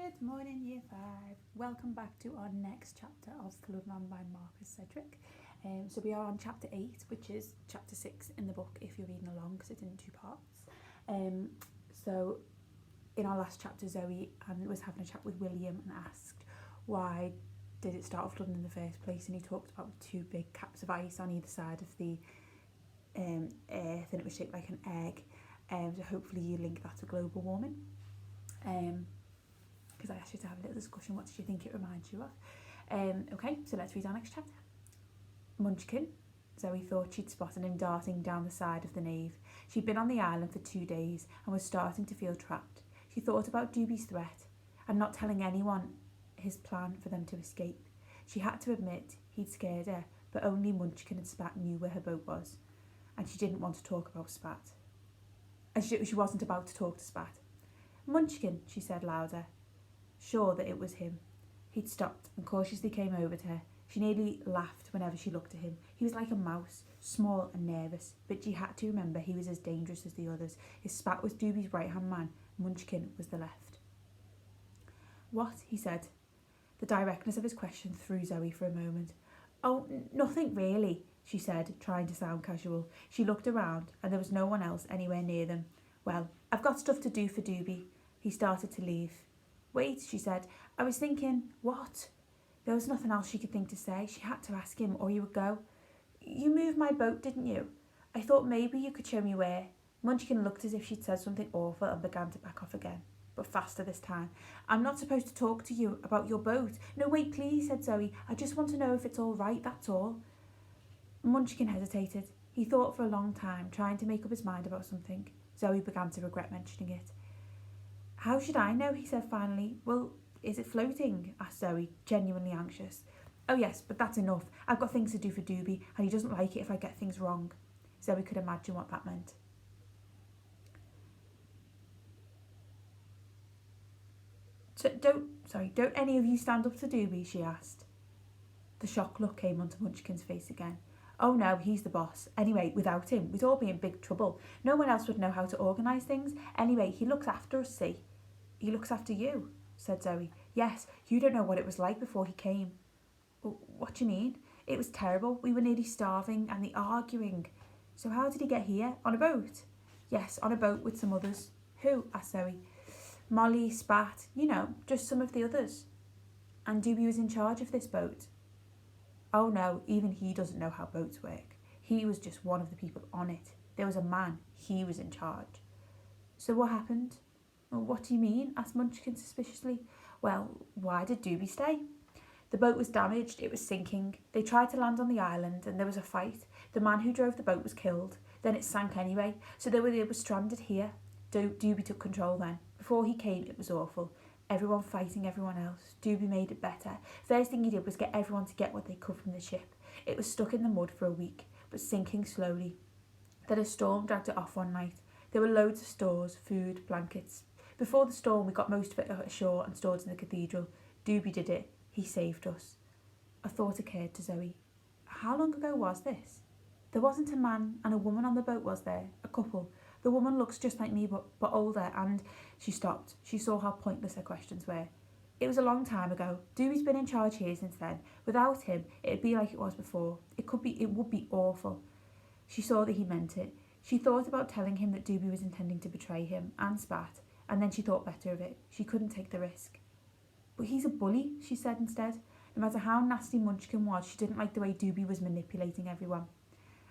Good morning, Year 5. Welcome back to our next chapter of Floodland by Marcus Sedgwick. So we are on chapter 8, which is chapter 6 in the book if you're reading along, because it's in 2 parts. So in our last chapter, Zoe was having a chat with William and asked why did it start flooding in the first place, and he talked about 2 big caps of ice on either side of the earth, and it was shaped like an egg. So hopefully you link that to global warming. Because I asked you to have a little discussion. What did you think it reminds you of? Okay, so let's read our next chapter. Munchkin. Zoe thought she'd spotted him darting down the side of the nave. She'd been on the island for 2 days and was starting to feel trapped. She thought about Doobie's threat and not telling anyone his plan for them to escape. She had to admit he'd scared her, but only Munchkin and Spat knew where her boat was, and she didn't want to talk about Spat. And she wasn't about to talk to Spat. Munchkin, she said louder, sure that it was him. He'd stopped and cautiously came over to her. She nearly laughed whenever she looked at him. He was like a mouse, small and nervous, but she had to remember he was as dangerous as the others. His Spat was Doobie's right-hand man, Munchkin was the left. What? He said. The directness of his question threw Zoe for a moment. Oh, nothing really, she said, trying to sound casual. She looked around and there was no one else anywhere near them. Well, I've got stuff to do for Doobie. He started to leave. Wait, she said. I was thinking, what? There was nothing else she could think to say. She had to ask him or he would go. You moved my boat, didn't you? I thought maybe you could show me where. Munchkin looked as if she'd said something awful and began to back off again, but faster this time. I'm not supposed to talk to you about your boat. No, wait, please, said Zoe. I just want to know if it's all right, that's all. Munchkin hesitated. He thought for a long time, trying to make up his mind about something. Zoe began to regret mentioning it. How should I know? He said finally. Well, is it floating? Asked Zoe, genuinely anxious. Oh yes, but that's enough. I've got things to do for Doobie, and he doesn't like it if I get things wrong. Zoe could imagine what that meant. So don't any of you stand up to Doobie? She asked. The shocked look came onto Munchkin's face again. Oh no, he's the boss. Anyway, without him, we'd all be in big trouble. No one else would know how to organise things. Anyway, he looks after us, see? He looks after you, said Zoe. Yes, you don't know what it was like before he came. What do you mean? It was terrible. We were nearly starving and the arguing. So how did he get here? On a boat? Yes, on a boat with some others. Who? Asked Zoe. Molly, Spat, you know, just some of the others. And Doobie was in charge of this boat. Oh no, even he doesn't know how boats work. He was just one of the people on it. There was a man. He was in charge. So what happened? What do you mean? Asked Munchkin suspiciously. Well, why did Doobie stay? The boat was damaged. It was sinking. They tried to land on the island and there was a fight. The man who drove the boat was killed. Then it sank anyway. So they were stranded here. Doobie took control then. Before he came, it was awful. Everyone fighting everyone else. Doobie made it better. First thing he did was get everyone to get what they could from the ship. It was stuck in the mud for a week, but sinking slowly. Then a storm dragged it off one night. There were loads of stores, food, blankets. Before the storm, we got most of it ashore and stored in the cathedral. Doobie did it. He saved us. A thought occurred to Zoe. How long ago was this? There wasn't a man and a woman on the boat, was there? A couple. The woman looks just like me, but older, and she stopped. She saw how pointless her questions were. It was a long time ago. Doobie's been in charge here since then. Without him, it'd be like it was before. It would be awful. She saw that he meant it. She thought about telling him that Doobie was intending to betray him and Spat, and then she thought better of it. She couldn't take the risk. But he's a bully, she said instead. No matter how nasty Munchkin was, she didn't like the way Doobie was manipulating everyone.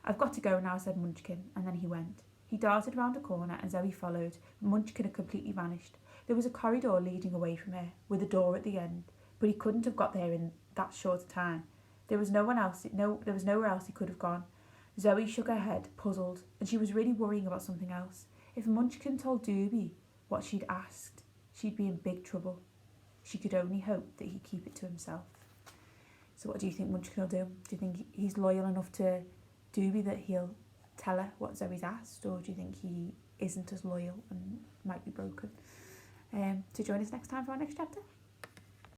I've got to go now, said Munchkin, and then he went. He darted round a corner and Zoe followed. Munchkin had completely vanished. There was a corridor leading away from her, with a door at the end, but he couldn't have got there in that short a time. There was nowhere else he could have gone. Zoe shook her head, puzzled, and she was really worrying about something else. If Munchkin told Doobie what she'd asked, she'd be in big trouble. She could only hope that he'd keep it to himself. So what do you think Munchkin will do? Do you think he's loyal enough to Doobie that he'll tell her what Zoe's asked, or do you think he isn't as loyal and might be broken? To join us next time for our next chapter.